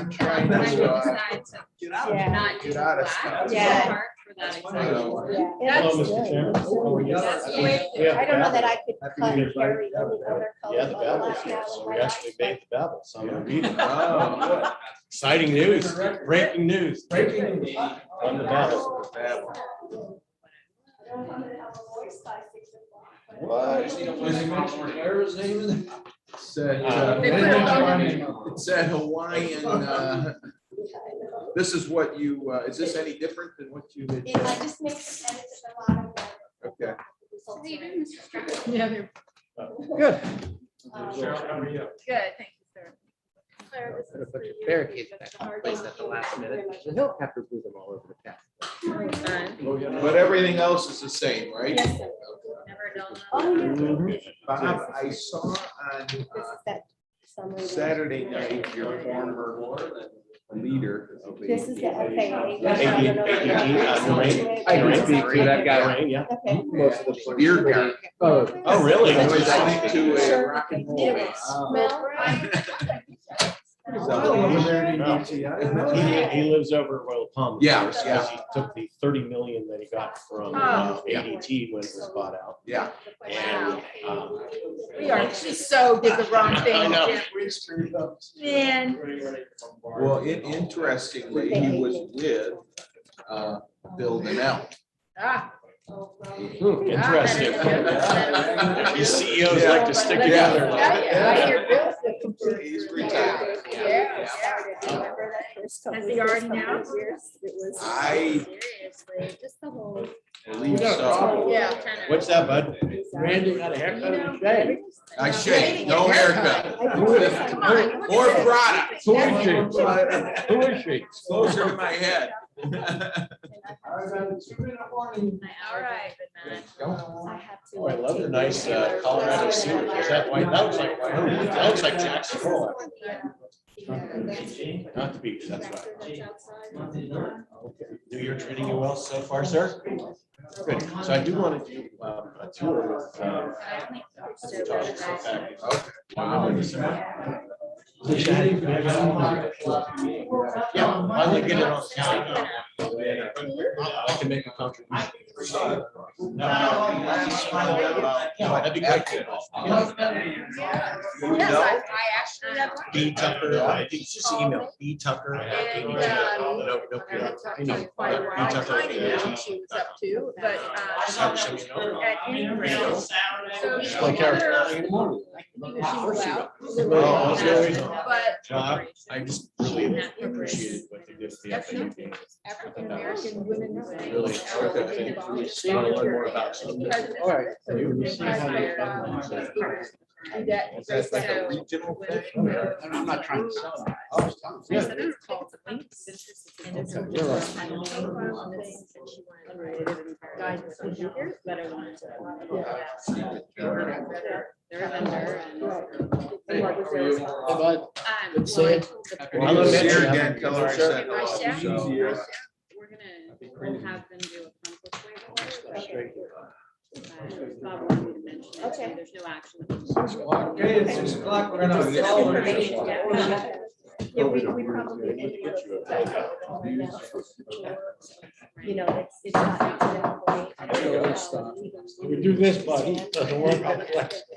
I'm trying When I to decide to get out not of do get out of black, stuff. it's Yeah. hard for that That's exact. Yeah. Hello, That's Mr. good. Chairman. That's really good. That's the way. We have I don't know that I the could Happy cut New and Year, carry buddy. any other color. Yeah, the but Babel's black here, now so in we my actually life, made the Babel, so I'm gonna read it. Oh, Exciting news, breaking news. breaking news. On the Babel. What? It said Hawaiian, this is what you, is this any different than what you did? I just make some edits at the bottom. Okay. How you doing, Mr. Stratton? Yeah, they're Good. Cheryl, how are you? Good, thank you, sir. Claire, this Put a is for bunch of you. barricades back in place at the last minute. The helicopter blew them all over the path. But everything else is the same, right? Yes, sir. Never done. Oh, yeah. Bob, I saw on This is that summary. Saturday night, your former leader of the. This is the, okay. I can speak to that guy. Rain, yeah. Okay. Most of the Beer garden. Oh, really? I was listening to a rock and roll band. He lives over Royal Palm. Yeah, because yeah. He took the 30 million that he got from Oh. ADT when it was bought out. Yeah. And We are, she so did the wrong thing. I know. Man. Well, interestingly, he was with, Bill Donnell. Ah. Interesting. These CEOs like to stick Yeah. together. I hear Bill's the complete. He's retired. Yeah. Remember that first couple Has he years, already couple now? of years, it was. I Seriously, just the whole. believe so. Yeah. What's that, bud? Randy got a haircut shave. I shave, no haircut. Come on. More product. Who is she? Closer to my head. All right. I have to. Oh, I love the nice Colorado suit. Is that white? That looks like Wyoming. That looks like Jackson Hole. Not the beach, that's right. New Year treating you well so far, sir? Good. So I do want to do a tour with Wow. Yeah, why don't we get it on camera? I can make a contribution. That'd be great. Yes, I actually have. B Tucker, I think it's just email B Tucker. And, No, I had talked to you quite a while. I kind of knew she was up to, but, at any rate. So she Like her. But I just really appreciated what they did for the FAA. African American women. Really, I want to learn more about it. All right. That's like a regional thing. I'm not trying to sell them. Yeah. It's called the Links. And it's Okay, you're right. guidance and here, but I wanted to. They're a vendor Hey, bud. and. See you. Hello, see her again, tell her I said hello. Russia, So, Russia, we'll have them do a conflict waiver. Bob wanted me to mention it, so Okay. there's no action. Okay, it's 6 o'clock, we're gonna call the meeting. Yeah, we probably. need to look at that. You know, it's not. We do this, buddy. Doesn't work out.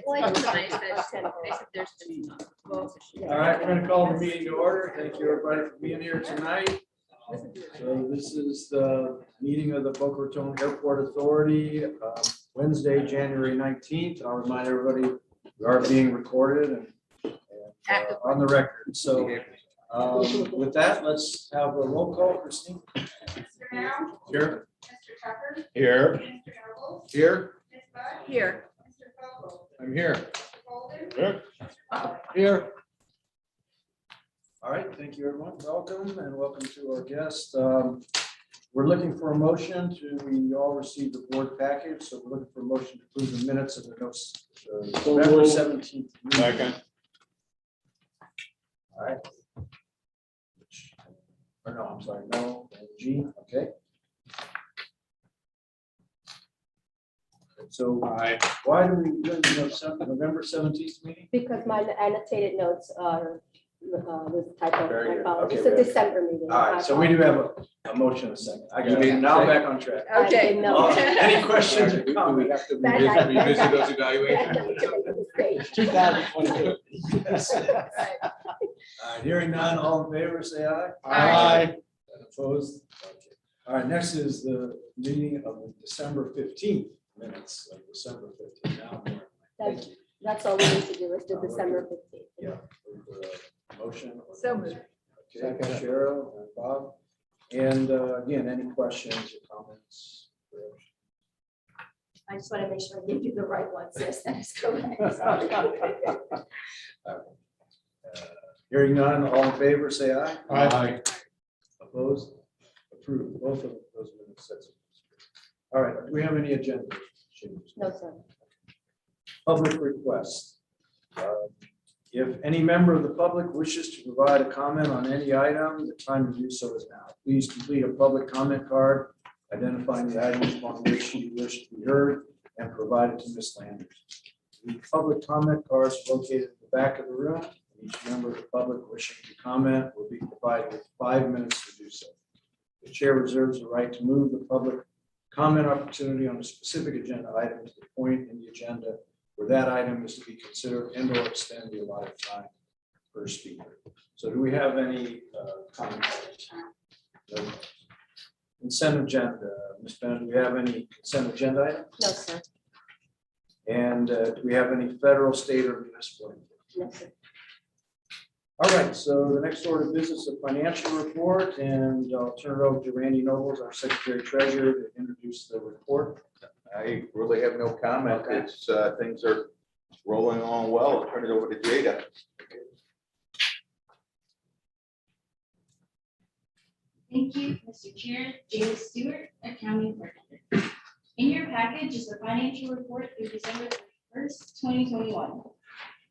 Well, It's I nice think- that there's been both issues. All right, we're gonna call the meeting to order. Thank you, everybody, for being here tonight. So this is the meeting of the Boca Raton Airport Authority, Wednesday, January 19th. I'll remind everybody, we are being recorded and on the record. So with that, let's have a roll call, Christine. Mr. Now, Here. Mr. Tucker, Here. Mr. Noble, Here, Ms. Budd, Here. Mr. Vogel, I'm here. Mr. Golden, Here. Here. All right, thank you, everyone. Welcome and welcome to our guest. We're looking for a motion we all received the board package, so we're looking for a motion to approve the minutes of the November 17th. meeting. All right. Or no, I'm sorry, no, G, okay. So why do we do the November 17th meeting? Because my annotated notes are this type of, Very I good. call it, Okay, it's a very December meeting. All right, so we do have a motion and a second. I got it. Now I'm back on track. Okay. No. Any questions or Do we comments? have to Bad revisit night, bad revisit night. those evaluations? 2022. Yes. All right, hearing none, all in favor, say aye. Aye. Opposed? Okay. All right, next is the meeting of the December 15th minutes of December 15th. Now, That's, that's all we need to do is do December 15th. yeah. Motion. or- So moved. Okay, Cheryl and Bob. And again, any questions or comments? I just want to make sure I give you the right ones. Yes, that is correct. Hearing none, all in favor, say aye. Aye. Opposed? Approved, both of those minutes. That's- All right, do we have any agenda changes? No, sir. Public requests. If any member of the public wishes to provide a comment on any item, the time to do so is now. Please complete a public comment card identifying the items upon which you wish to be heard and provide it to Ms. Landers. The public comment cards are located at the back of the room. Each member of the public wishing to comment will be provided with 5 minutes to do so. The chair reserves the right to move the public comment opportunity on a specific agenda item to the point in the agenda where that item is to be considered and or extend the allotted time per speaker. So do we have any comments? No. Consent agenda, Ms. Bennett, do we have any consent agenda item? No, sir. And do we have any federal, state, or municipal? No, sir. All right, so the next order of business, a financial report, and I'll turn it over to Randy Nobles, our secretary treasurer, to introduce the report. I really have no comment. Okay. It's, things are rolling along well. I'll turn it over to Jada. Thank you, Mr. Chair. Jada Stewart, Accounting Coordinator. In your package is the financial report through December 31st, 2021.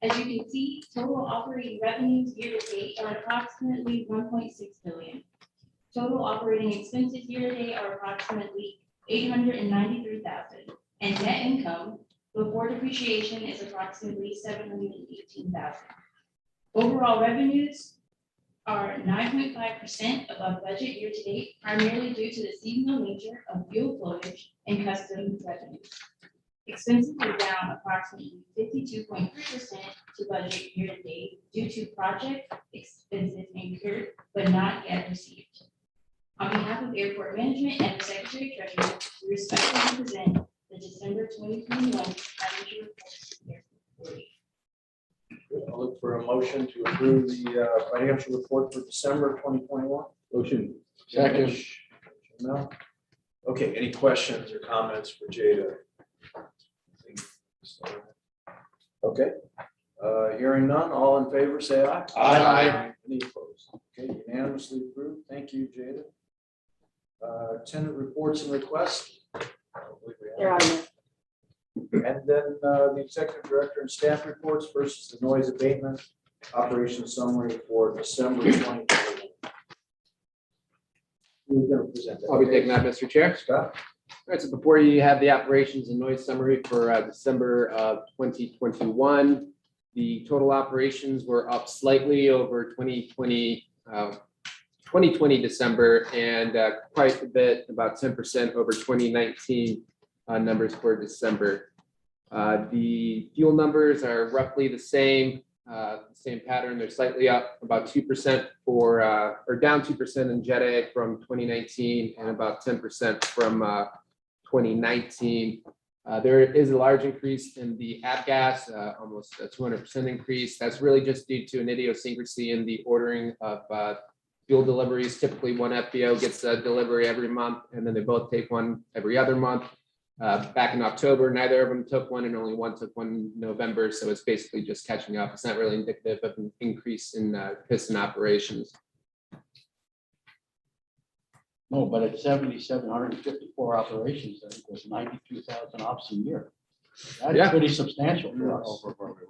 As you can see, total operating revenues year to date are approximately 1.6 billion. Total operating expenses year to date are approximately 893,000, and net income before depreciation is approximately 718,000. Overall revenues are 9.5% above budget year to date, primarily due to the seasonal nature of fuel flowage and customs revenues. Expenses are down approximately 52.3% to budget year to date due to project expenses incurred but not yet received. On behalf of Airport Management and the Secretary Treasurer, we respectfully present the December 2021 financial report to the Airport Authority. I'll look for a motion to approve the financial report for December 2021. Motion. Second. No? Okay, any questions or comments for Jada? Okay, hearing none, all in favor, say aye. Aye. Any opposed? Okay, unanimously approved. Thank you, Jada. Tenant reports and requests. They're on there. And then the executive director and staff reports versus the noise abatement operation summary for December 2021. Who's going to present that? I'll be taking that, Mr. Chair. Scott? All right, so before you have the operations and noise summary for December of 2021, the total operations were up slightly over 2020 December and quite a bit, about 10% over 2019 numbers for December. The fuel numbers are roughly the same pattern. They're slightly up about 2% for, or down 2% in Jet A from 2019 and about 10% from 2019. There is a large increase in the gas, almost a 200% increase. That's really just due to an idiosyncrasy in the ordering of fuel deliveries. Typically one FBO gets a delivery every month and then they both take one every other month. Back in October, neither of them took one and only one took one in November. So it's basically just catching up. It's not really indicative of an increase in piston operations. No, but at 7,754 operations, I think there's 92,000 ops a year. That's Yeah. pretty substantial for us.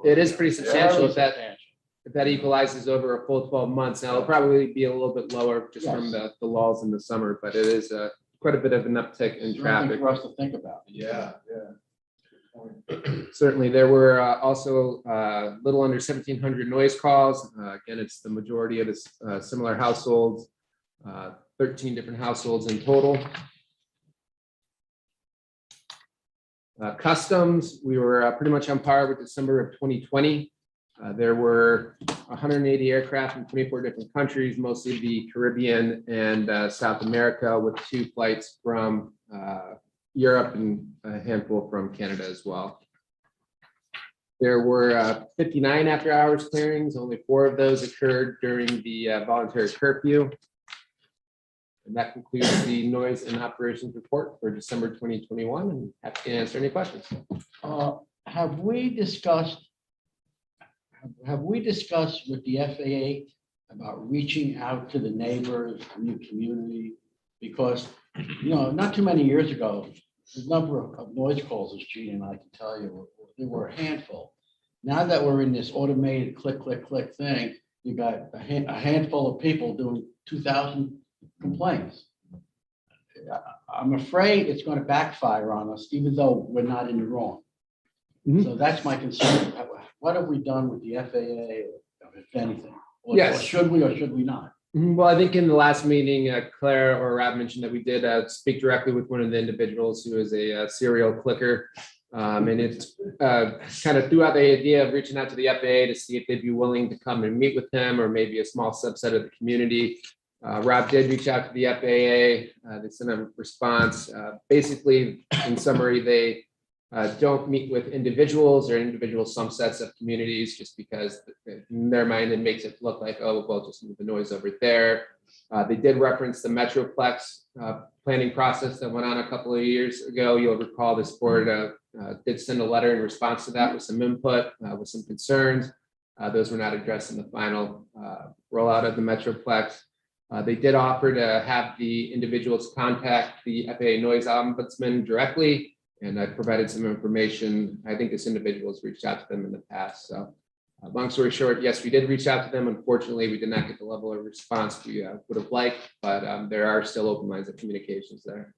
It is pretty substantial Very if that, substantial. if that equalizes over a full 12 months. Now it'll probably be a little bit lower just from Yes. the lulls in the summer, but it is quite a bit of an uptick in Something traffic. for us to think about. Yeah, yeah. Certainly, there were also a little under 1,700 noise calls. Again, it's the majority of the similar households, 13 different households in total. Customs, we were pretty much on par with December of 2020. There were 180 aircraft from 24 different countries, mostly the Caribbean and South America, with 2 flights from Europe and a handful from Canada as well. There were 59 after-hours clearings. Only 4 of those occurred during the voluntary curfew. And that concludes the noise and operations report for December 2021. And happy to answer any questions. Have we discussed with the FAA about reaching out to the neighbors in the community? Because, not too many years ago, the number of noise calls, as Gene and I can tell you, there were a handful. Now that we're in this automated click, click, click thing, you got a handful of people doing 2,000 complaints. I'm afraid it's going to backfire on us, even though we're not in the wrong. So that's my concern. What have we done with the FAA, if anything? Or Yes. should we or should we not? Well, I think in the last meeting, Claire or Rob mentioned that we did speak directly with one of the individuals who is a serial clicker. And it's kind of threw out the idea of reaching out to the FAA to see if they'd be willing to come and meet with him, or maybe a small subset of the community. Rob did reach out to the FAA. They sent a response. Basically, in summary, they don't meet with individuals or individual subsets of communities, just because in their mind it makes it look like, oh, well, just move the noise over there. They did reference the Metroplex planning process that went on a couple of years ago. You'll recall this board did send a letter in response to that with some input, with some concerns. Those were not addressed in the final rollout of the Metroplex. They did offer to have the individuals contact the FAA noise ombudsman directly, and I provided some information. I think this individual has reached out to them in the past. So long story short, yes, we did reach out to them. Unfortunately, we did not get the level of response we would have liked, but there are still open lines of communications there.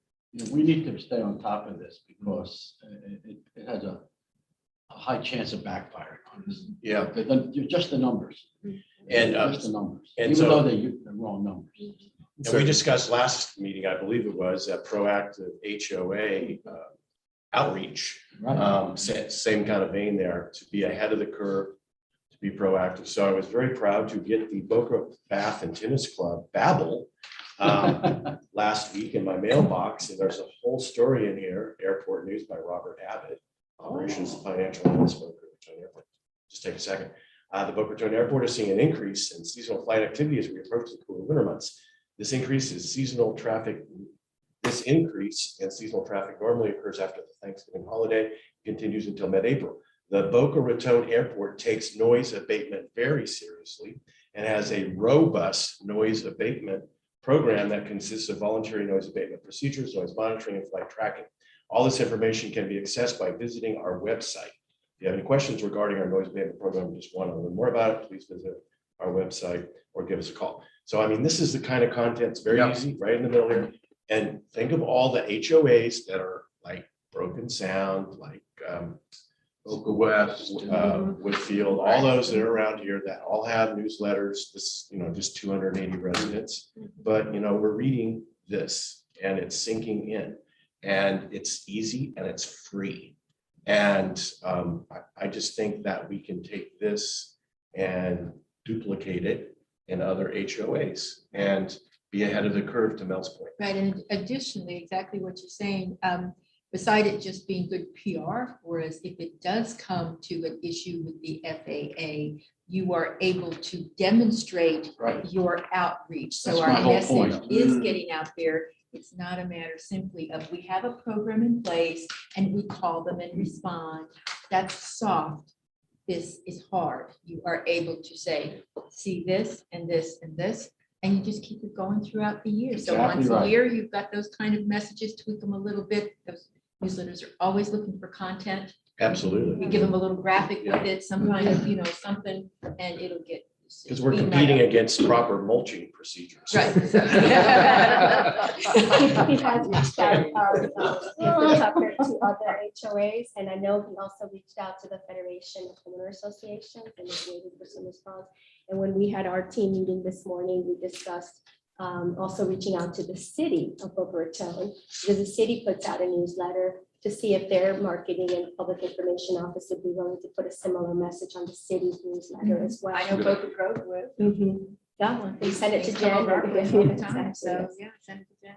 We need to stay on top of this because it has a high chance of backfiring on us. Yeah. Just the numbers. And Just the numbers, and even so- though they're the wrong numbers. And we discussed last meeting, I believe it was, a proactive HOA outreach. Right. Same kind of vein there, to be ahead of the curve, to be proactive. So I was very proud to get the Boca Bath and Tennis Club Babel last week in my mailbox. And there's a whole story in here, Airport News by Robert Abbott, Operations Financial Analyst, Boca Raton Airport. Just take a second. The Boca Raton Airport is seeing an increase in seasonal flight activity as we approach the cooler winter months. This increase in seasonal traffic normally occurs after the Thanksgiving holiday, continues until mid-April. The Boca Raton Airport takes noise abatement very seriously and has a robust noise abatement program that consists of voluntary noise abatement procedures, noise monitoring, and flight tracking. All this information can be accessed by visiting our website. If you have any questions regarding our noise abatement program, just want to learn more about it, please visit our website or give us a call. So, I mean, this is the kind of content, it's very easy, right in the middle here. And think of all the HOAs that are like Broken Sound, like Oka West, Woodfield, all those that are around here that all have newsletters. This, just 280 residents. But, we're reading this and it's sinking in, and it's easy and it's free. And I just think that we can take this and duplicate it in other HOAs and be ahead of the curve, to Mel's point. Right, and additionally, exactly what you're saying, beside it just being good PR, whereas if it does come to an issue with the FAA, you are able to demonstrate Right. your outreach. So That's our my whole message point. is getting out there. It's not a matter simply of we have a program in place and we call them and respond. That's soft. This is hard. You are able to say, see this and this and this, and you just keep it going throughout the year. So Exactly once a right. year, you've got those kind of messages, tweak them a little bit. Those newsletters are always looking for content. Absolutely. We give them a little graphic with it, some kind of, something, and it'll get see. Because we're Being right competing up. against proper mulching procedures. Right. He has reached out, Mr. Tucker, to other HOAs, and I know he also reached out to the Federation of Homeowner Associations and is waiting for some response. And when we had our team meeting this morning, we discussed also reaching out to the city of Boca Raton, because the city puts out a newsletter to see if their marketing and public information office would be willing to put a similar message on the city's newsletter as well. I know Boca Grove would. Mhm. Yeah, they sent it to They Jen. come over with all the time, Exactly, so, yes. yeah, send it to Jen.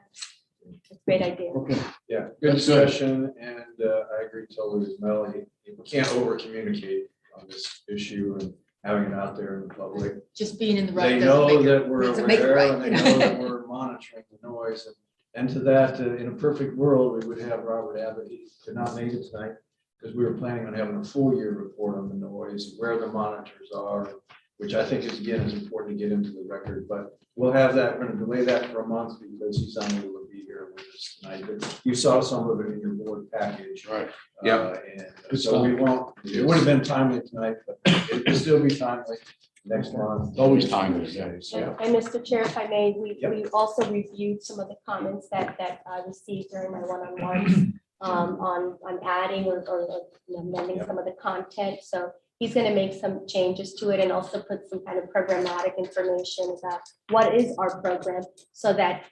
It's a great idea. Okay, yeah, good discussion, and I agree totally with Melody. We can't over communicate on this issue and having it out there in the public. Just being in the They right know doesn't make that it, we're doesn't make it aware right. and they know that we're monitoring the noise. And to that, in a perfect world, we would have Robert Abbott. He could not make it tonight because we were planning on having a full year report on the noise, where the monitors are, which I think is, again, is important to get into the record. But we'll have that, we're going to delay that for a month because he's unable to be here with us tonight. But you saw some of it in your board package. Right. Yeah. And so we won't, it would have been timely tonight, but it will still be timely next month. It's always timely, yeah. And Mr. Chair, if I may, we Yep. also reviewed some of the comments that I received during my one-on-ones on adding or amending some of the content. So he's going to make some changes to it and also put some kind of programmatic information about what is our program, so that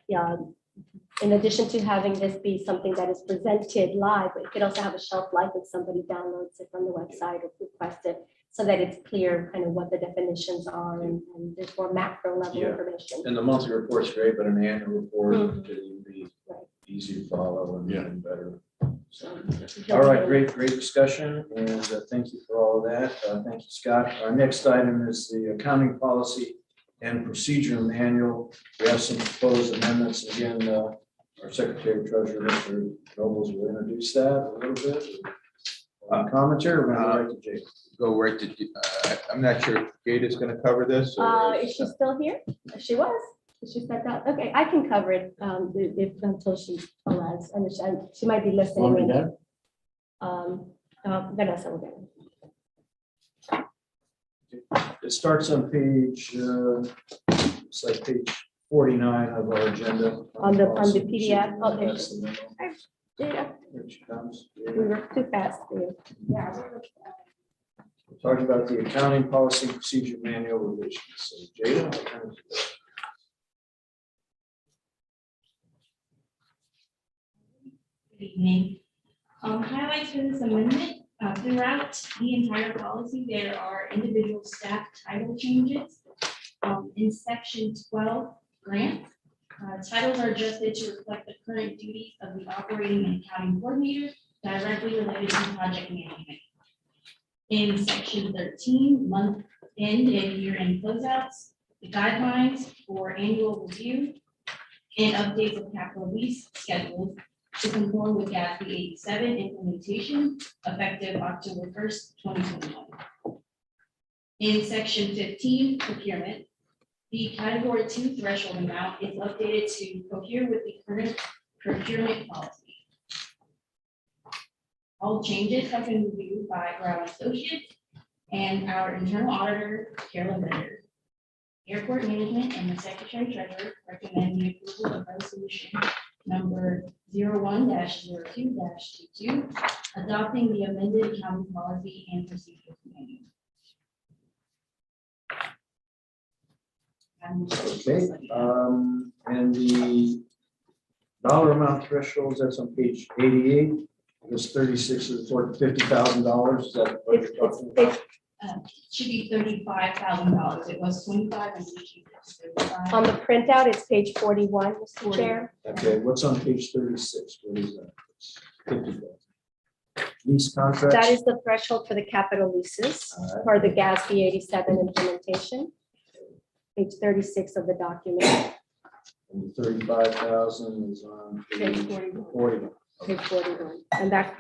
in addition to having this be something that is presented live, it could also have a shelf life if somebody downloads it from the website or requests it, so that it's clear kind of what the definitions are and there's more macro level Yeah. information. And the monthly report's great, but an annual report Mhm. could be Right. easy to follow and Yeah. better. So, All right, great discussion, and thank you for all of that. Thank you, Scott. Our next item is the accounting policy and procedure manual. We have some proposed amendments. Again, our Secretary Treasurer, Mr. Nobles, will introduce that a little bit. Commentary, we're going to go right to Jake. Go right to, I'm not sure if Jade is gonna cover this. or- Is she still here? She was. She stepped out. Okay, I can cover it if until she allows. And she might be listening. Want me to? Vanessa will get it. It starts on page, it's like page 49 of our agenda. On the PDF? Oh, there That's the memo. Yeah, Here she comes. we were too fast for you. We're talking about the accounting policy procedure manual revisions. So Jada, I'll turn it to you. Good evening. Highlights for this amendment, throughout the entire policy, there are individual staff title changes. In section 12, grants, titles are adjusted to reflect the current duties of the operating and accounting coordinator directly related to project management. In section 13, month end and year end closeouts, the guidelines for annual review and updates of capital lease schedules to conform with GASB 87 implementation effective October 1st, 2021. In section 15, procurement, the category 2 threshold amount is updated to cohere with the current procurement policy. All changes have been reviewed by BRAA Associates and our internal auditor, Carolyn Bender. Airport management and the Secretary Treasurer recommend the approval of resolution number 01-02-22, adopting the amended accounting policy and procedures manual. Okay, and the dollar amount thresholds, that's on page 88. This 36 is for $50,000. Is that what you're talking about? Should be $35,000. It was 25 and we changed it to 35. On the printout, it's page 41, Mr. Chair. Okay, what's on page 36? What is that? 50,000. Lease contracts? That is the threshold for the capital leases All for the GASB 87 implementation. Page 36 of the document, And the 35,000 is on page page 41. 41. Page 41. And that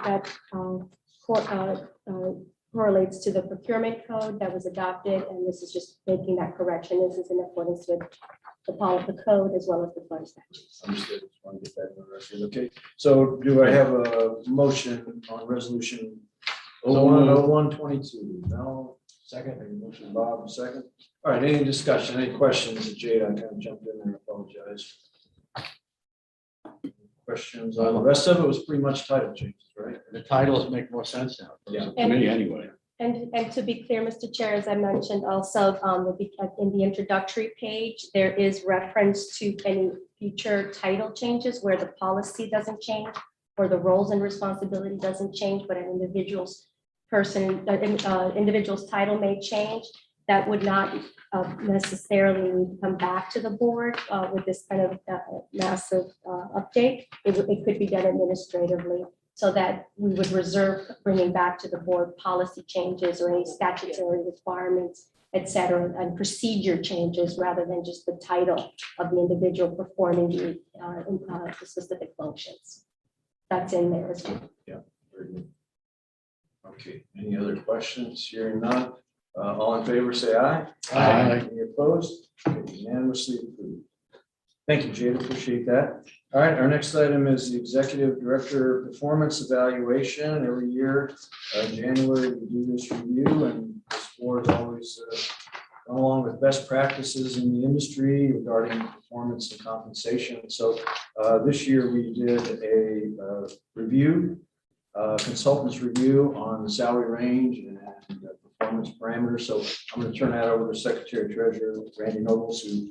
correlates to the procurement code that was adopted, and this is just making that correction. This is in accordance with the code as well as the fund statutes. Understood. Just want to get that in the record. Okay, so do I have a motion on resolution 0122? No, Second, motion Bob, second. All right, any discussion, any questions? Jade, I kind of jumped in there, I apologize. Questions on the rest of it was pretty much title changes, right? The titles make more sense now. Yeah. To me, anyway. And to be clear, Mr. Chair, as I mentioned also, in the introductory page, there is reference to any future title changes where the policy doesn't change or the roles and responsibility doesn't change, but an individual's individual's title may change. That would not necessarily need to come back to the board with this kind of massive update. It could be done administratively, so that we would reserve bringing back to the board policy changes or any statutory requirements, et cetera, and procedure changes rather than just the title of the individual performing the specific functions. That's in there as well. Yeah, very good. Okay, any other questions? Hearing none. All in favor, say aye. Aye. Any opposed? Okay, unanimously approved. Thank you, Jade. Appreciate that. All right, our next item is the Executive Director Performance Evaluation. Every year, January, we do this review, and this board is always gone along with best practices in the industry regarding performance and compensation. So this year, we did a review, consultant's review on the salary range and performance parameters. So I'm going to turn that over to Secretary Treasurer Randy Nobles, who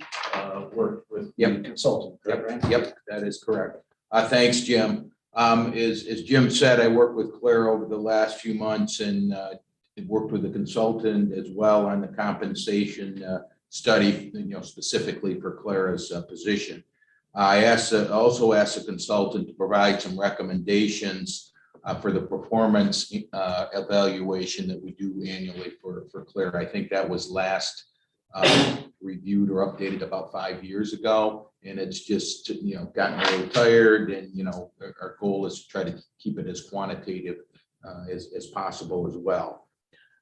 worked with the consultant. Correct, Randy? Yep, that is correct. Thanks, Jim. As Jim said, I worked with Claire over the last few months and worked with the consultant as well on the compensation study, specifically for Clara's position. I also asked the consultant to provide some recommendations for the performance evaluation that we do annually for Claire. I think that was last reviewed or updated about 5 years ago, and it's just gotten a little tired. And our goal is to try to keep it as quantitative as possible as well.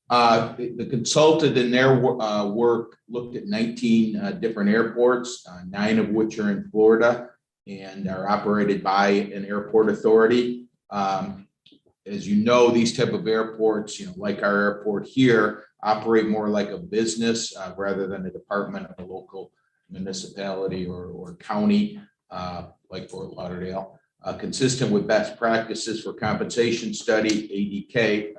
The consultant in their work looked at 19 different airports, 9 of which are in Florida and are operated by an airport authority. As you know, these type of airports, like our airport here, operate more like a business rather than a department of a local municipality or county like Fort Lauderdale. Consistent with best practices for compensation study, ADK,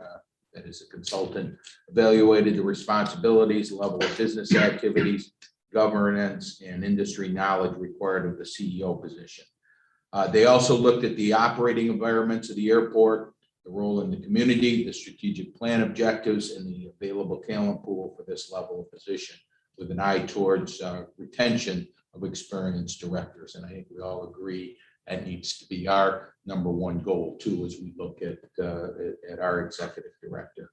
that is a consultant, evaluated the responsibilities, level of business activities, governance, and industry knowledge required of the CEO position. They also looked at the operating environments of the airport, the role in the community, the strategic plan objectives, and the available talent pool for this level of position, with an eye towards retention of experienced directors. And I think we all agree that needs to be our #1 goal too, as we look at our executive director.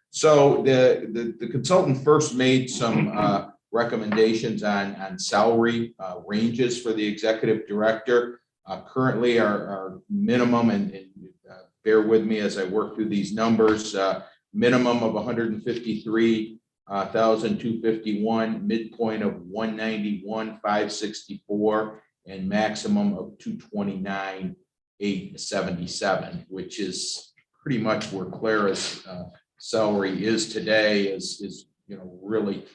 So the consultant first made some recommendations on salary ranges for the executive director. Currently, our minimum, and bear with me as I work through these numbers, minimum of 153,251, midpoint of 191,564, and maximum of 229,877, which is pretty much where Clara's salary is today. Is really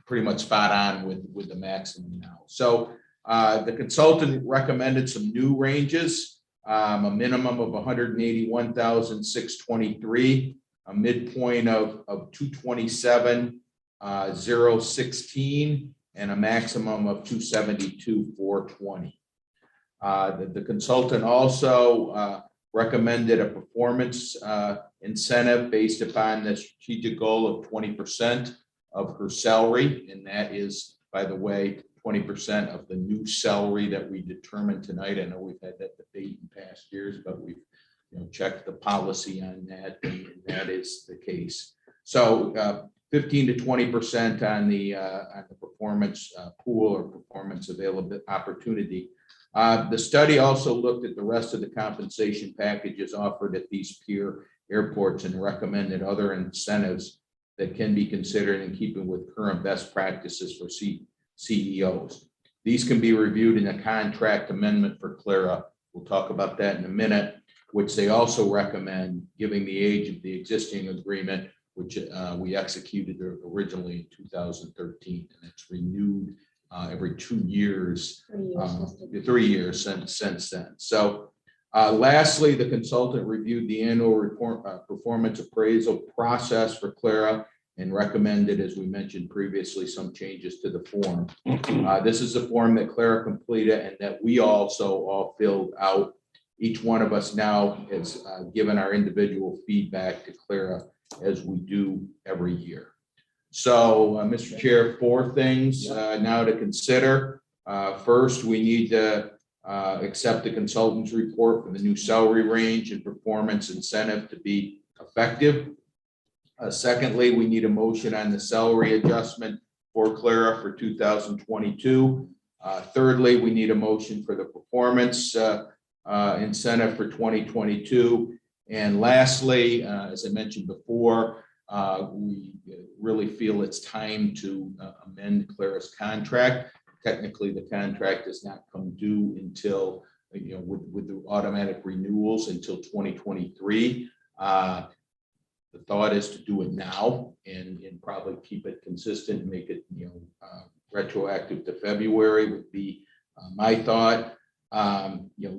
pretty much spot on with the maximum now. So the consultant recommended some new ranges. A minimum of 181,623, a midpoint of 227,016, and a maximum of 272,420. The consultant also recommended a performance incentive based upon the strategic goal of 20% of her salary, and that is, by the way, 20% of the new salary that we determined tonight. I know we've had that debate in past years, but we've checked the policy on that, and that is the case. So 15 to 20% on the performance pool or performance available opportunity. The study also looked at the rest of the compensation packages offered at these peer airports and recommended other incentives that can be considered in keeping with current best practices for CEOs. These can be reviewed in a contract amendment for Clara. We'll talk about that in a minute. which they also recommend, giving the age of the existing agreement, which we executed originally in 2013, and it's renewed every 2 years, 3 years since then. So lastly, the consultant reviewed the annual report, performance appraisal process for Clara and recommended, as we mentioned previously, some changes to the form. This is a form that Clara completed and that we also all filled out. Each one of us now has given our individual feedback to Clara as we do every year. So, Mr. Chair, 4 things now to consider. First, we need to accept the consultant's report for the new salary range and performance incentive to be effective. Secondly, we need a motion on the salary adjustment for Clara for 2022. Thirdly, we need a motion for the performance incentive for 2022. And lastly, as I mentioned before, we really feel it's time to amend Clara's contract. Technically, the contract does not come due until, with the automatic renewals until 2023. The thought is to do it now and probably keep it consistent and make it, retroactive to February would be my thought.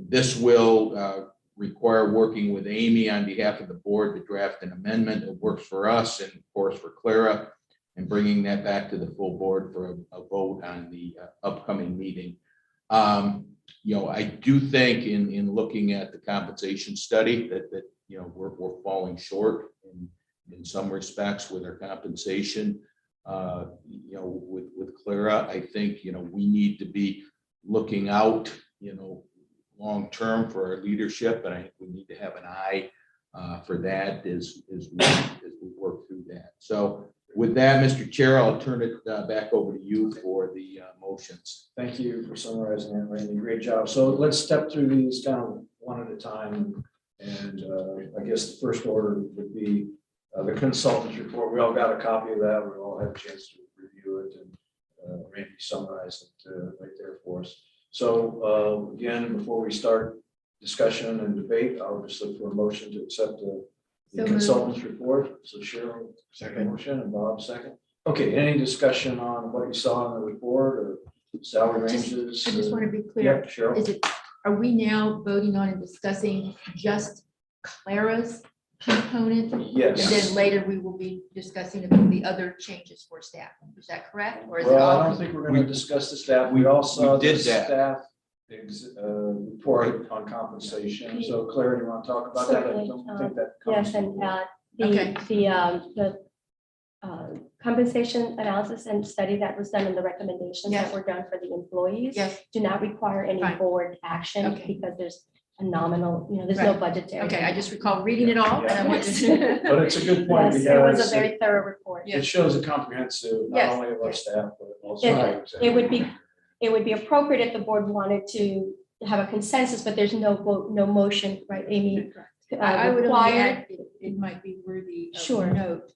This will require working with Amy on behalf of the board to draft an amendment that works for us and of course for Clara, and bringing that back to the full board for a vote on the upcoming meeting. I do think in looking at the compensation study that we're falling short in some respects with our compensation. With Clara, I think we need to be looking out long term for our leadership, and I think we need to have an eye for that as we work through that. So with that, Mr. Chair, I'll turn it back over to you for the motions. Thank you for summarizing that, Randy. Great job. So let's step through these down one at a time. And I guess the first order would be the consultant's report. We all got a copy of that. We all had a chance to review it, and Randy summarized it right there for us. So again, before we start discussion and debate, I'll just look for a motion to accept the consultant's report. So Cheryl, second motion, and Bob second. Okay, any discussion on what you saw in the report or salary ranges? I just want to be clear. Yeah, Cheryl. Are we now voting on and discussing just Clara's component? Yes. And then later we will be discussing about the other changes for staff. Is that correct? Or is it Well, I all? don't think we're going to discuss the staff. We all saw we the did that. staff report on compensation. So Clara, you want to talk about that? I Certainly, don't think that Yes, comes. and the compensation analysis and study that was done and the recommendations Yes. that were done for the employees Yes. do not require any Fine. board action Okay. because there's a nominal, there's no Right. budgetary. Okay, I just recall reading it all. And I wanted to- But it's a good point Yes, it was because a very thorough report. Yeah. it shows a comprehensive, not Yes, only of our yes. staff, but also. It would be appropriate if the board wanted to have a consensus, but there's no vote, no motion, right, Amy? I would only Required. add, it might be worthy of Sure. note,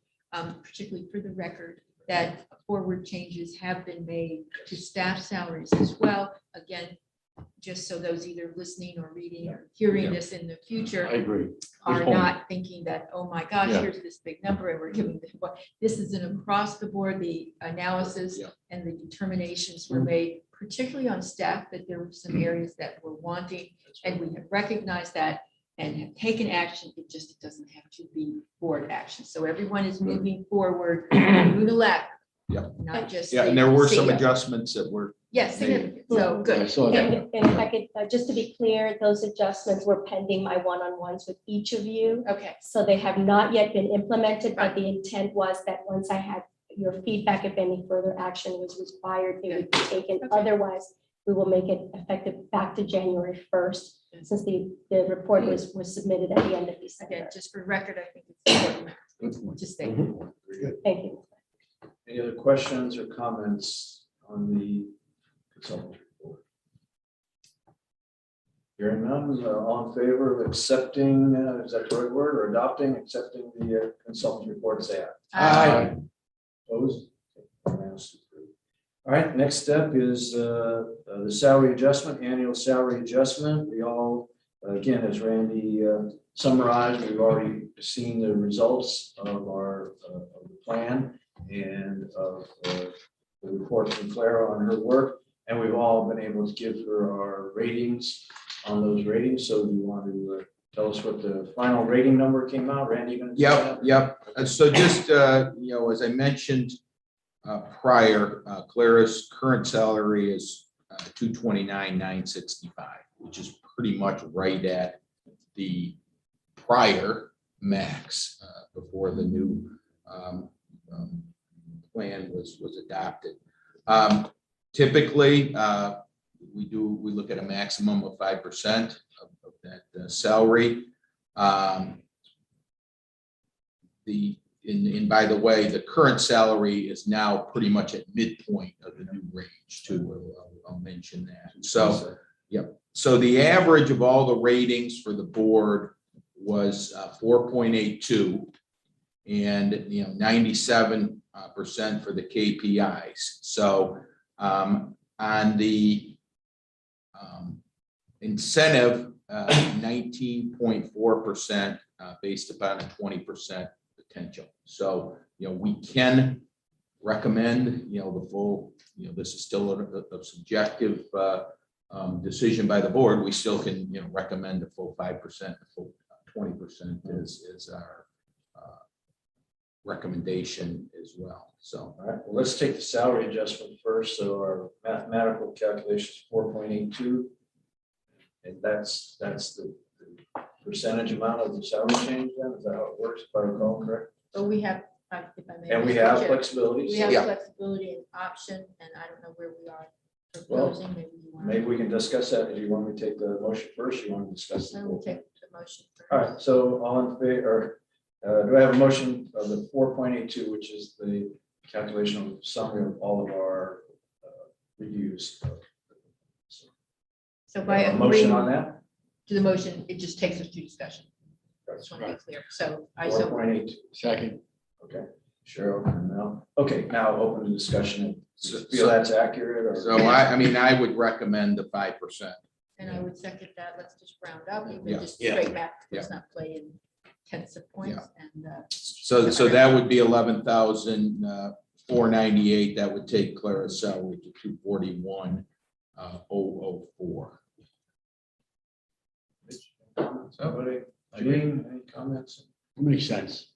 particularly for the record, that forward changes have been made to staff salaries as well. Again, just so those either listening or reading or hearing this in the future agree. are Good point. not thinking that, oh my gosh, Yeah. here's this big number and we're giving this. This is an across the board, the analysis Yeah. and the determinations were made, particularly on staff, that there were some areas that were wanting, and we have recognized that and have taken action. It just doesn't have to be board action. So everyone is moving forward, unilateral. Yeah. Not just. Yeah, and there were the some CEO. adjustments that were. Yes, significant. So good. I saw that. And if I could, just to be clear, those adjustments were pending my one-on-ones with each of you. Okay, So they have not yet been implemented, but the intent was that once I had your feedback, if any further action was required, it would be taken. Okay. Otherwise, we will make it effective back to January 1st, since the report was submitted at the end of again, December. just for record, I think it's important to state. Thank you. Any other questions or comments on the consultant report? Hearing none, all in favor of accepting, is that the right word, or accepting the consultant report, say aye. Opposed? Unanimously approved. All right, next step is the salary adjustment, annual salary adjustment. We all Again, as Randy summarized, we've already seen the results of of the plan and of the report from Clara on her work. And we've all been able to give her our ratings on those ratings. So do you want to tell us what the final rating number came out? Randy, you gonna do that? Yep. So just, as I mentioned prior, Clara's current salary is $229,965, which is pretty much right at the prior max before the new plan was adopted. Typically, we look at a maximum of 5% of that salary. And by the way, the current salary is now pretty much at midpoint of the new range too. I'll mention that. So, yep. So the average of all the ratings for the board was 4.82, and 97% for the KPIs. So on the incentive, 19.4% based upon a 20% potential. So, we can recommend, the full, this is still a subjective decision by the board. We still can, recommend the full 5%, the full 20% is our recommendation as well. So, All right, well, let's take the salary adjustment first. So our mathematical calculation is 4.82. And that's the percentage amount of the salary change then? Is that how it works, if I recall correct? But we have, if I may. And we have flexibility. We so have flexibility and option, and I don't know where we are proposing, maybe you want. Maybe we can discuss that. Do you want me to take the motion first? You want to discuss? I will take the motion first. All right, so all in favor, do I have a motion of the 4.82, which is the calculation of summary of all of our reviews? So by A motion on agreeing that? to the motion, it just takes us to discussion. Just want to be clear. So I, so 4.82. Second. Okay, Cheryl, and Mel. Okay, now open to discussion. So- Feel that's accurate or? so I would recommend the 5%. and I would second that. Let's just round up, even Yeah. just Yeah. straight math. Let's not play in tenths of points and, So that would be 11,498. That would take Clara's salary to 241,004. Somebody, Gene, any comments? Makes sense.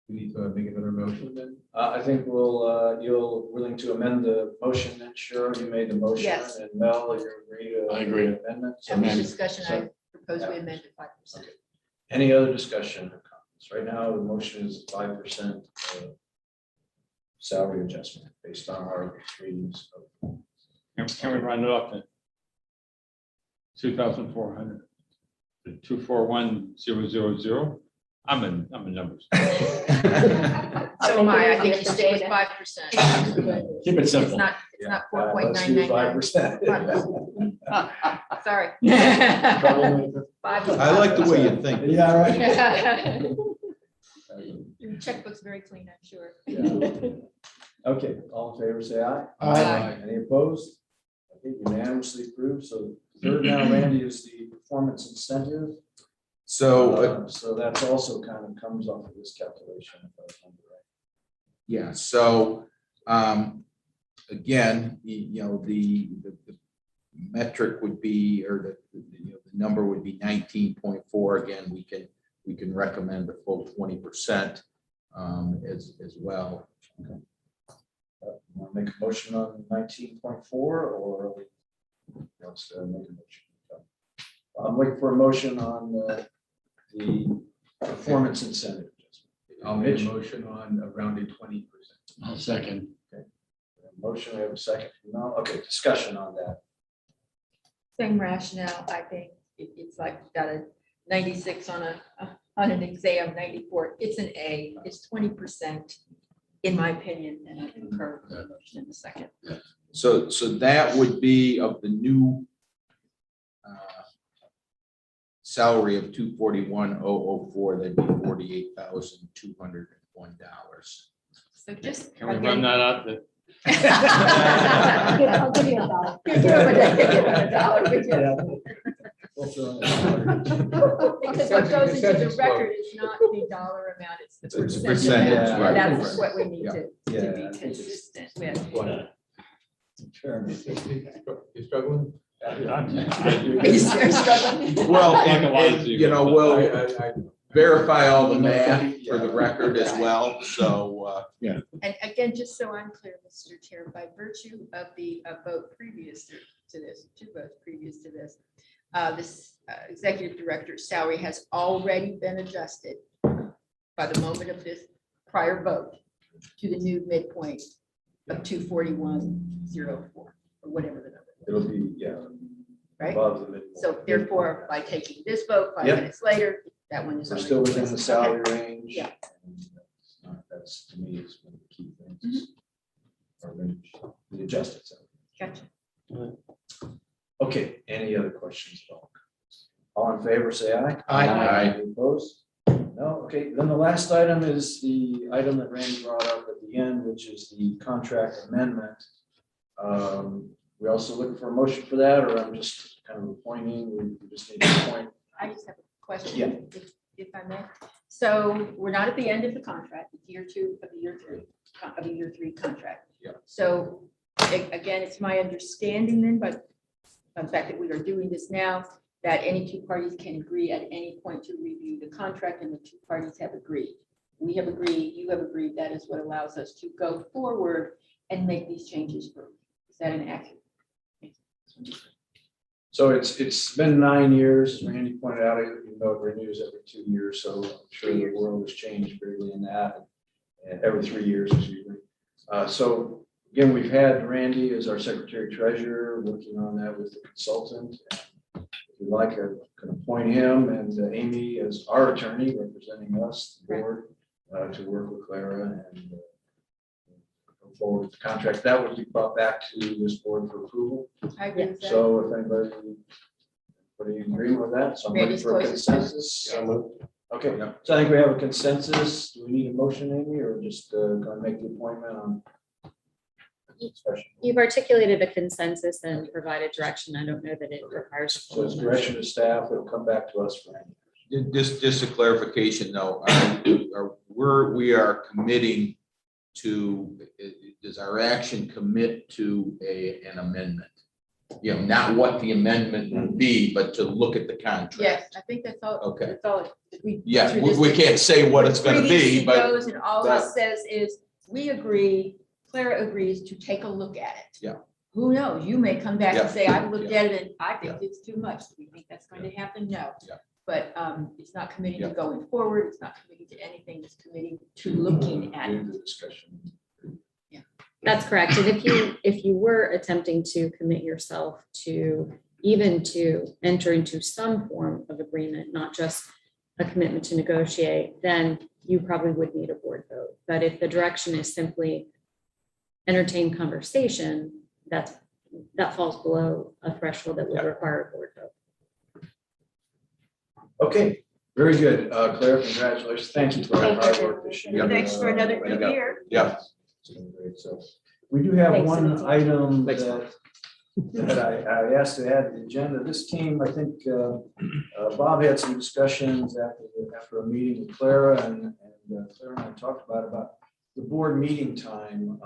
We need to make another motion then? I think you're willing to amend the motion then, Cheryl, you made the motion. Yes. And Mel, you agree to? I agree. the Amendment. So after Amend. discussion, I propose we Yeah. amend to 5%. Okay. Any other discussion or comments? Right now, the motion is 5% salary adjustment based on our readings of. Can we round it up to 2,400? 241,000. I'm in numbers. So am I think you stick with 5%. Keep it It's simple. not, it's not Let's do 4.999. 5%. Sorry. I like the way you think. Yeah, right. Your checkbook's very clean, I'm sure. Yeah. Okay, all in favor, say aye. Aye. Any opposed? Okay, unanimously approved. So third now, Randy, is the performance incentive. So, So that's also kind of comes off of this calculation. If I remember right. yeah, so, again, the metric would be, or the number would be 19.4. Again, we can recommend the full 20% as well. Want to make a motion on 19.4 or let's make a motion? I'm looking for a motion on the performance incentive. I'll make a motion on around 20%. I'll second. Motion, we have a second. No, okay, discussion on that. Same rationale, I think. It's like got a 96 on an exam, 94. It's an A. It's 20%, in my opinion, and I concur with the motion in the second. So that would be of the new salary of $241,004, that'd be $48,201. So just. Can we run that out? I'll give you $1. Well, Because what goes into the record is not the dollar amount, it's the It's a percentage. percentage, right. That's what we need Yeah. to Yeah. be consistent with. Sure. You struggling? Are you struggling? Well, Like a and, lot of and, you know, we'll verify all the math for the record as well, so, And again, just so I'm clear, Mr. Chair, by virtue of the vote previous to this, 2 votes previous to this, this executive director's salary has already been adjusted by the moment of this prior vote to the new midpoint of 241,004, or whatever the number, It'll be, yeah. right? Above the midpoint. So therefore, by taking this vote 5 Yep. minutes later, that one is. We're already still within the adjusted. salary Okay. range. Yeah. That's, to me, is one of the key things. Our range, the adjusted salary. Gotcha. Okay, any other questions at all? All in favor, say aye. Aye. Any opposed? No, okay, then the last item is the item that Randy brought up at the end, which is the contract amendment. We also looking for a motion for that, or I'm just kind of appointing, we just need to appoint. I just have a question. Yeah. If I may. So we're not at the end of the contract, it's year 2 of the year 3, of the year 3 contract. Yeah. So again, it's my understanding then, but the fact that we are doing this now, that any 2 parties can agree at any point to review the contract, and the 2 parties have agreed. We have agreed, you have agreed, that is what allows us to go forward and make these changes for. Is that an accurate? So it's been 9 years, as Randy pointed out, even though it renews every 2 years, so I'm sure the world has changed greatly in that. And every 3 years, excuse me. So again, we've had Randy as our secretary treasurer, working on that with the consultant. If you'd like, I can appoint him and Amy as our attorney representing us, the board, to work with Clara and go forward with the contract. That would be brought back to this board for approval. I agree with that. So if anybody agree with that? So I'm looking Randy's for a closest. consensus. Okay, so I think we have a consensus. Do we need a motion, Amy, or just gonna make the appointment on? Special? You've articulated a consensus and provided direction. I don't know that it requires. a So it's full direction to staff. It'll come back to us for. just a clarification though, we are committing to, does our action commit to an amendment? You know, not what the amendment would be, but to look at the contract. Yes, I think that's all. Okay. That's all. We- Yeah, through we this- we can't say what it's gonna be, Previously but goes, and all it that- says is, we agree, Clara agrees to take a look at it. Yeah. Who knows? You may come back and Yeah. say, I've looked Yeah. at it and I think it's too much. Do we think that's going to happen? No. Yeah. But it's not committing to Yeah. going forward. It's not committing to anything. It's committing to looking at it. The discussion. That's correct. And if you were attempting to commit yourself to even to enter into some form of agreement, not just a commitment to negotiate, then you probably would need a board vote. But if the direction is simply entertain conversation, that falls below a threshold that would require a board vote. Okay, very good. Clara, congratulations. Thank you for all your hard work this year. Thanks for another good Yeah. year. yeah. It's been great. So we do have Thanks, one Nancy. item Thanks, that I asked to add to the agenda. This came, I think, Bob had some discussions after a meeting with Clara, and Clara and I talked about the board meeting time.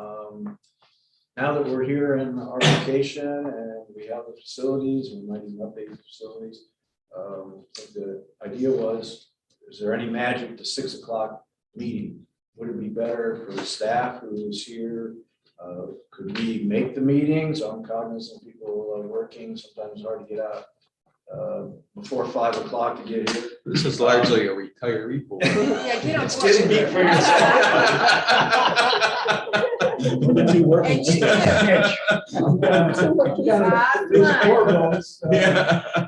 Now that we're here in our location and we have the facilities, we might even update the facilities. I think the idea was, is there any magic to 6 o'clock meeting? Would it be better for the staff who is here? Could we make the meetings? I'm cognizant people are working, sometimes hard to get out before 5 o'clock to get here. This is largely a retiree board. Yeah, get on It's board. getting me pretty. The two working. And you too. Yeah.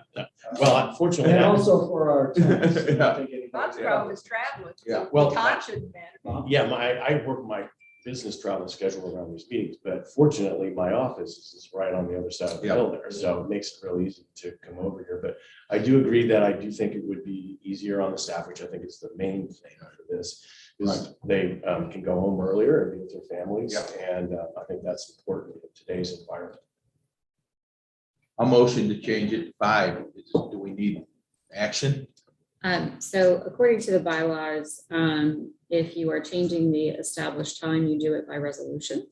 Well, unfortunately, And also for our tenants. I don't Yeah. think anybody- Bob's problem is traveling. Yeah. Well, Time shouldn't matter. yeah, I work my business travel schedule around these meetings, but fortunately, my office is right on the other side of the Yeah. hill there, so it makes it real easy to come over here. But I do agree that I do think it would be easier on the staff, which I think is the main thing for this, is they can go home earlier and be with their families, Yeah. and I think that's important in today's environment. A motion to change it to 5. Do we need action? So according to the bylaws, if you are changing the established time, you do it by resolution.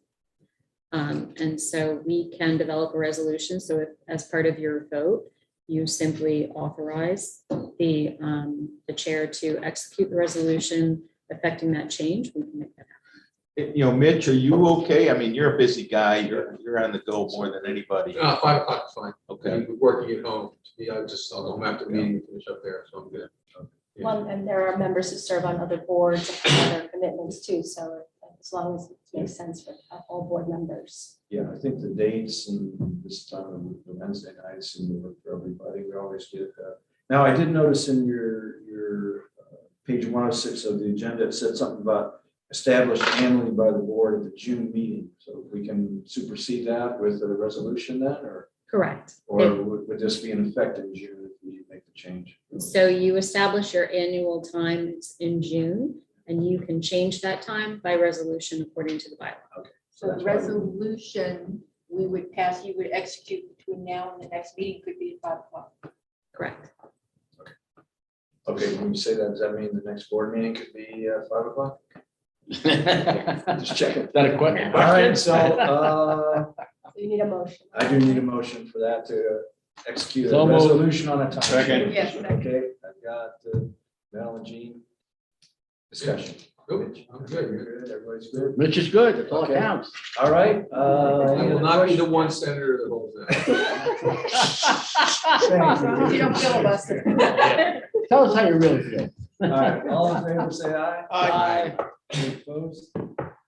And so we can develop a resolution. So if, as part of your vote, you simply authorize the chair to execute the resolution affecting that change, we can make that happen. You know, Mitch, are you okay? I mean, you're a busy guy. You're on the go more than anybody. 5 o'clock is fine. Okay. I'm working at home. Yeah, I'll go home after the meeting, and finish up there, so I'm good. Yeah. Well, and there are members who serve on other boards and have other commitments too, so as long as it makes sense for all board members. Yeah, I think the dates and this time of the Wednesday nights seem to work for everybody. We always get now, I did notice in your page 106 of the agenda, it said something about established annually by the board at the June meeting. So if we can supersede that with a resolution then, Correct. or would this be in effect in June if we make the change? So you establish your annual times in June, and you can change that time by resolution according to the bylaw. Okay. So the resolution we would pass, you would execute between now and the next meeting could be at 5 o'clock. Correct. Okay, when you say that, does that mean the next board meeting could be 5 o'clock? Just checking. Is that a question? All right, so So you need a motion. I do need a motion for that to execute a So moved. resolution on a time. Second. Yes, second. Okay, I've got Mel and Jean. Discussion. Good, I'm good. You're good, everybody's good. Rich is good. That's all that Okay. counts. All right. I will not be the one senator that holds that. You don't filibuster. Tell us how you really feel. All right, all in favor, say aye. Aye. Any opposed?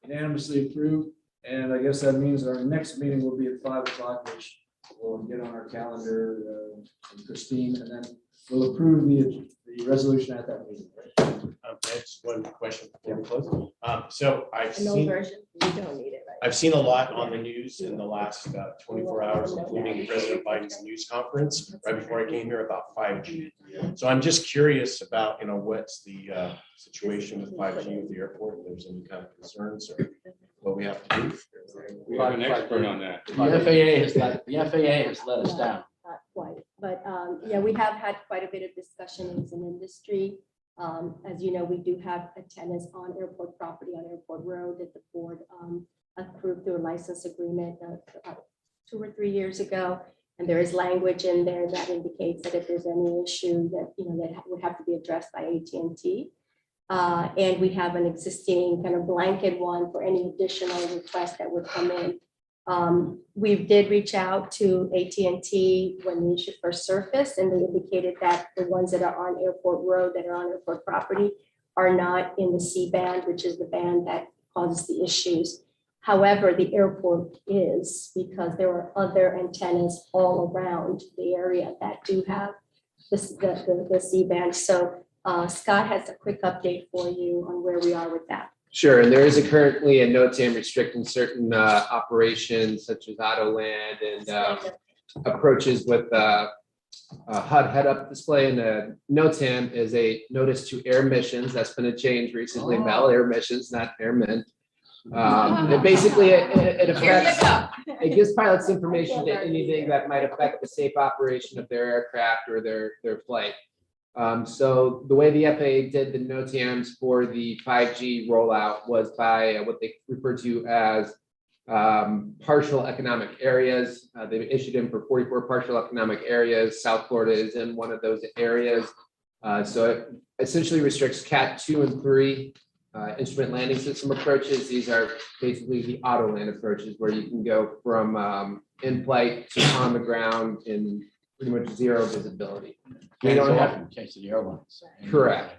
Unanimously approved. And I guess that means our next meeting will be at 5 o'clock, which we'll get on our calendar, from Christine, and then we'll approve the resolution at that meeting, right? That's one question before we close. So I've An old seen, version, you don't need it, right? I've seen a lot on the news in the last 24 hours, including President Biden's news conference right before I came here about 5G. So I'm just curious about, what's the situation with 5G at the airport, if there's any kind of concerns or what we have to do. We have an expert on that. The FAA has let us down. Not quite, but yeah, we have had quite a bit of discussion as an industry. As you know, we do have antennas on airport property on Airport Road that the board approved through a license agreement about 2 or 3 years ago. And there is language in there that indicates that if there's any issue that, that would have to be addressed by AT&T. And we have an existing kind of blanket one for any additional requests that would come in. We did reach out to AT&T when the issue first surfaced, and they indicated that the ones that are on Airport Road, that are on airport property, are not in the C band, which is the band that causes the issues. However, the airport is, because there are other antennas all around the area that do have the C band. So Scott has a quick update for you on where we are with that. Sure, and there is currently a NOTAM restricting certain operations such as Autoland and approaches with HUD head-up display. And NOTAM is a notice to air missions. That's been a change recently. Mel air missions, not airmen. It basically it affects. It gives pilots information to anything that might affect the safe operation of their aircraft or their flight. So the way the FAA did the NOTAMs for the 5G rollout was by what they refer to as partial economic areas. They issued them for 44 partial economic areas. South Florida is in one of those areas. So it essentially restricts Cat 2 and 3 instrument landing system approaches. These are basically the Autoland approaches where you can go from in flight to on the ground in pretty much zero visibility. We don't have, in case of the airlines. correct.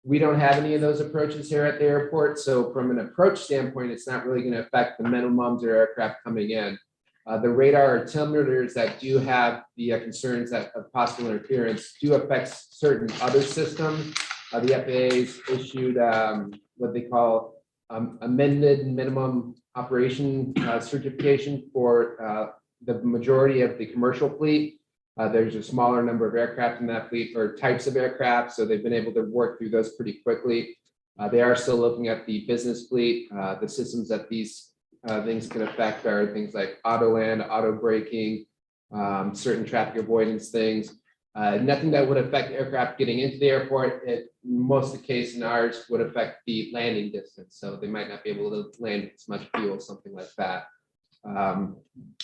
We don't have any of those approaches here at the airport. So from an approach standpoint, it's not really going to affect the minimums or aircraft coming in. The radar altimeters that do have the concerns that of possible interference do affect certain other systems. The FAA's issued what they call amended minimum operation certification for the majority of the commercial fleet. There's a smaller number of aircraft in that fleet or types of aircraft, so they've been able to work through those pretty quickly. They are still looking at the business fleet. The systems that these things can affect are things like auto land, auto braking, certain traffic avoidance things. Nothing that would affect aircraft getting into the airport. Most of the case in ours would affect the landing distance, so they might not be able to land as much fuel, something like that.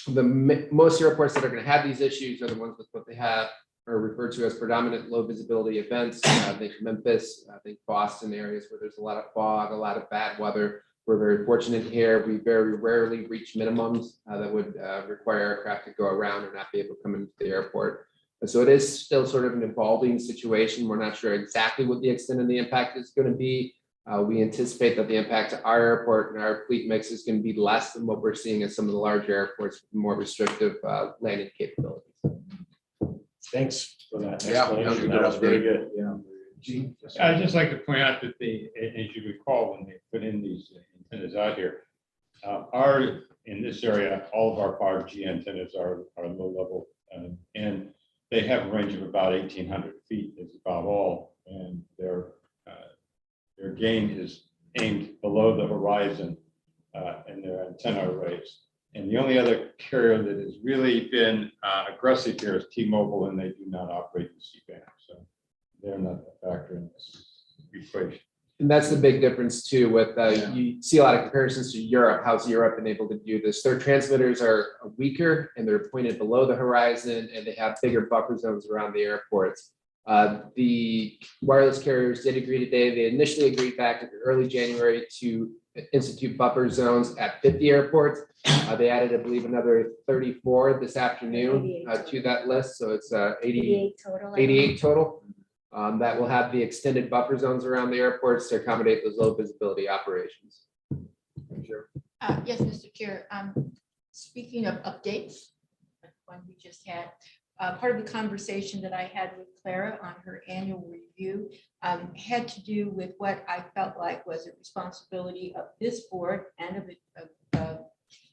Most airports that are going to have these issues are the ones with what they have are referred to as predominant low visibility events. I think Memphis, I think Boston, areas where there's a lot of fog, a lot of bad weather. We're very fortunate here. We very rarely reach minimums that would require aircraft to go around and not be able to come into the airport. So it is still sort of an evolving situation. We're not sure exactly what the extent of the impact is going to be. We anticipate that the impact to our airport and our fleet mix is going to be less than what we're seeing at some of the larger airports with more restrictive landing capabilities. Thanks for that Yeah, explanation. That was very good. Yeah. Gene? I'd just like to point out that as you recall, when they put in these antennas out here, in this area, all of our 5G antennas are low level, and they have a range of about 1,800 feet is about all, and their gain is aimed below the horizon in their antenna arrays. And the only other carrier that has really been aggressive here is T-Mobile, and they do not operate the C-band, so they're not a factor in this equation. And that's the big difference too with, you see a lot of comparisons to Europe. How's Europe been able to do this? Their transmitters are weaker and they're pointed below the horizon and they have bigger buffer zones around the airports. The wireless carriers did agree today. They initially agreed back in early January to institute buffer zones at 50 airports. They added, I believe, another 34 this afternoon to that list. So it's 88 total. 88 total. That will have the extended buffer zones around the airports to accommodate those low visibility operations. Yes, Mr. Chair. Speaking of updates, like one we just had, part of the conversation that I had with Clara on her annual review had to do with what I felt like was a responsibility of this board and of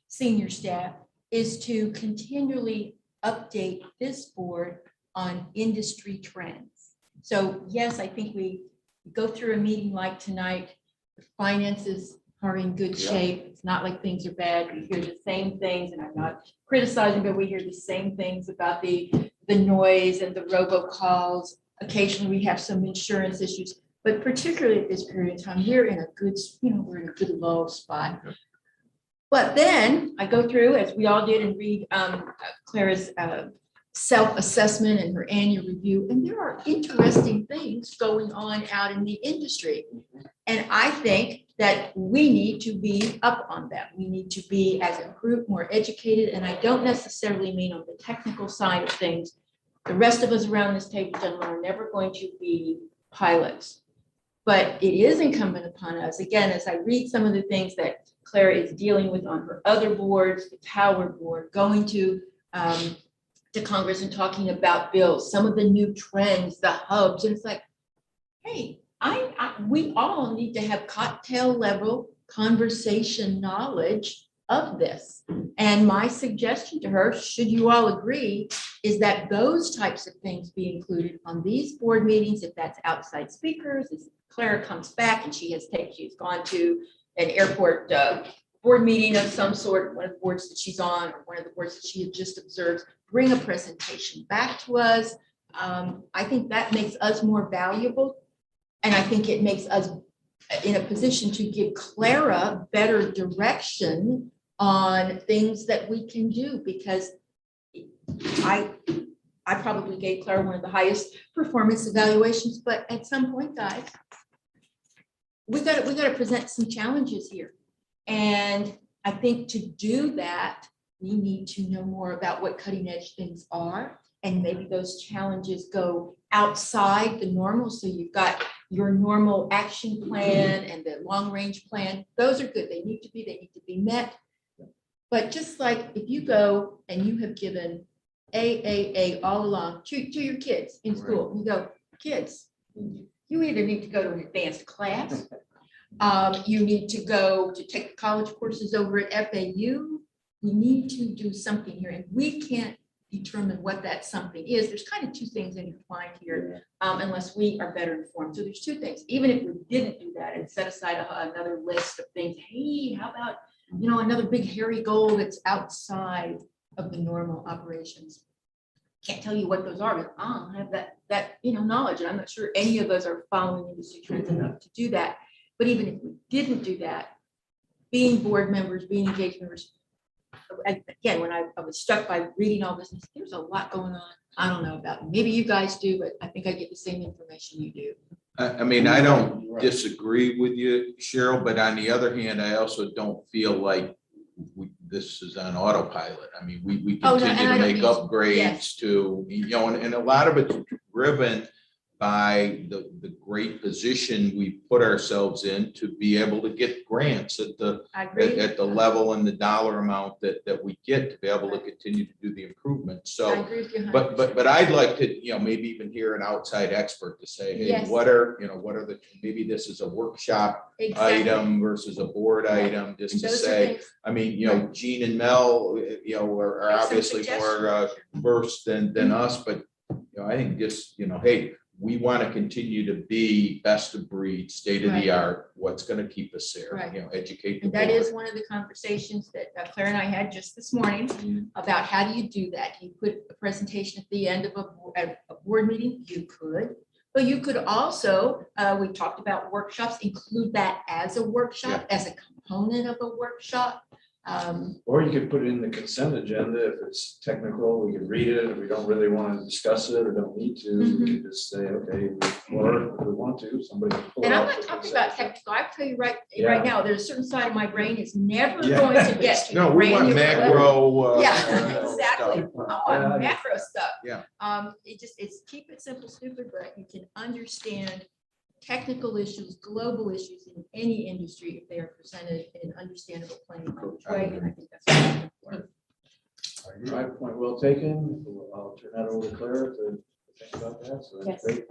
senior staff is to continually update this board on industry trends. So yes, I think we go through a meeting like tonight, the finances are in good shape. It's not like things are bad. We hear the same things, and I'm not criticizing, but we hear the same things about the noise and the robocalls. Occasionally we have some insurance issues, but particularly at this period of time, we're in a good, we're in a good low spot. But then I go through, as we all did, and read Clara's self-assessment and her annual review, and there are interesting things going on out in the industry. And I think that we need to be up on that. We need to be, as a group, more educated, and I don't necessarily mean on the technical side of things. The rest of us around this table, gentlemen, are never going to be pilots. But it is incumbent upon us, again, as I read some of the things that Clara is dealing with on her other boards, the Power Board, going to Congress and talking about bills, some of the new trends, the hubs, and it's like, hey, we all need to have cocktail level conversation knowledge of this. And my suggestion to her, should you all agree, is that those types of things be included on these board meetings, if that's outside speakers, if Clara comes back and she's gone to an airport board meeting of some sort, one of the boards that she's on, or one of the boards that she had just observed, bring a presentation back to us. I think that makes us more valuable. And I think it makes us in a position to give Clara better direction on things that we can do, because I probably gave Clara one of the highest performance evaluations, but at some point, guys, we got to present some challenges here. And I think to do that, we need to know more about what cutting edge things are. And maybe those challenges go outside the normal. So you've got your normal action plan and the long range plan. Those are good. They need to be met. But just like if you go and you have given AAA all along to your kids in school, you go, kids, you either need to go to an advanced class, you need to go to take the college courses over at FAU. We need to do something here, and we can't determine what that something is. There's kind of two things intertwined here, unless we are better informed. So there's two things. Even if we didn't do that and set aside another list of things, hey, how about another big hairy goal that's outside of the normal operations? can't tell you what those are, but I don't have that knowledge, and I'm not sure any of us are following industry trends enough to do that. But even if we didn't do that, being board members, being engaged members, again, when I was struck by reading all this, there's a lot going on. I don't know about it. Maybe you guys do, but I think I get the same information you do. I mean, I don't disagree with you, Cheryl, but on the other hand, I also don't feel like this is on autopilot. I mean, we Oh, no, continue and I to don't make mean- upgrades yes. to, and a lot of it's driven by the great position we put ourselves in to be able to get grants at the I agree. at the level and the dollar amount that we get to be able to continue to do the improvements. So I agree with you. 100%. But I'd like to, maybe even hear an outside expert to say, hey, Yes. what are the, maybe this is a workshop Exactly. item versus a board item, just to Those are say, things- I mean, Gene and Mel, are Make some obviously more suggestions. versed than us, but, I think just, hey, we want to continue to be best of breed, state of the art, what's going to keep us there, Right. educate the And that board. is one of the conversations that Claire and I had just this morning about how do you do that? Do you put a presentation at the end of a board meeting? You could, but you could also, we talked about workshops, include that as a workshop, as a component of a workshop. Or you could put it in the consent agenda if it's technical, we can read it, if we don't really want to discuss it or don't need to, we can just say, okay, or if we want to, somebody can pull it And I'm out not the talking consent about agenda. technical, I tell you right Yeah. now, there's a certain side of my brain is never Yeah. going to get to. No, we want granular level. macro. Yeah, exactly. stuff. I want macro stuff. Yeah. It's keep it simple, stupid, but you can understand technical issues, global issues in any industry if they are presented in understandable plain language, right? And I think that's what it's important. All right, point well taken. I'll turn that over to Claire to think about that. So that's Yes. great.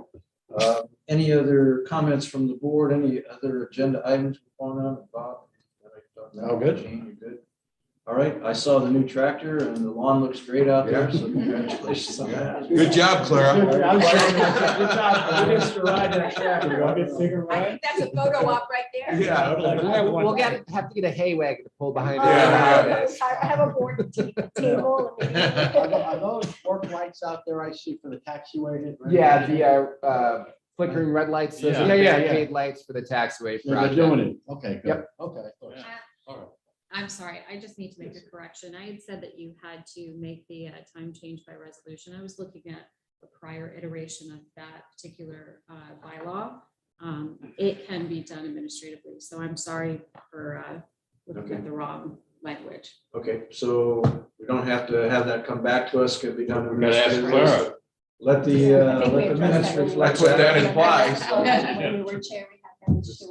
Any other comments from the board? Any other agenda items going on? Bob? No, good. Gene, you good? All right, I saw the new tractor and the lawn looks great out there, so congratulations on that. Good job, Clara. Good job. Who gets to ride that tractor? I think that's a photo op right there. Yeah. We'll have to get a hay wagon to pull behind it. Yeah. I have a board table. Are those work lights out there I see for the taxiway? Yeah, the flickering red lights, those are Yeah. barricade lights for the taxiway They're project. doing it. Okay, good. Yep. Okay. All right. I'm sorry, I just need to make a correction. I had said that you had to make the time change by resolution. I was looking at the prior iteration of that particular bylaw. It can be done administratively, so I'm sorry for looking at the wrong language. Okay, so we don't have to have that come back to us, could be done. We gotta ask administratively. Clara. Let the, I think we let the addressed minutes that when we reflect That's what that that. implies. When we were chair, we had that issue.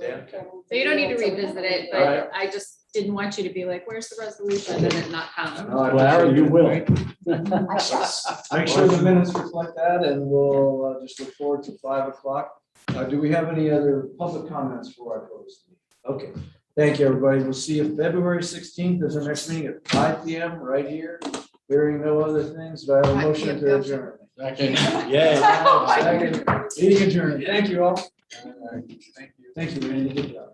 So you don't need to revisit it, All right. but I just didn't want you to be like, where's the resolution? And it not come. No, I Clara, you will. Make sure the minutes reflect that, and we'll just look forward to 5 o'clock. Do we have any other public comments for our close? Okay, thank you, everybody. We'll see you February 16th is our next meeting at 5 p.m. right here. Hearing no other things, do I have a 5 motion p.m. to adjourn? Yeah. Second. Meeting adjourned. Thank you all. Thank you, Randy. Good job.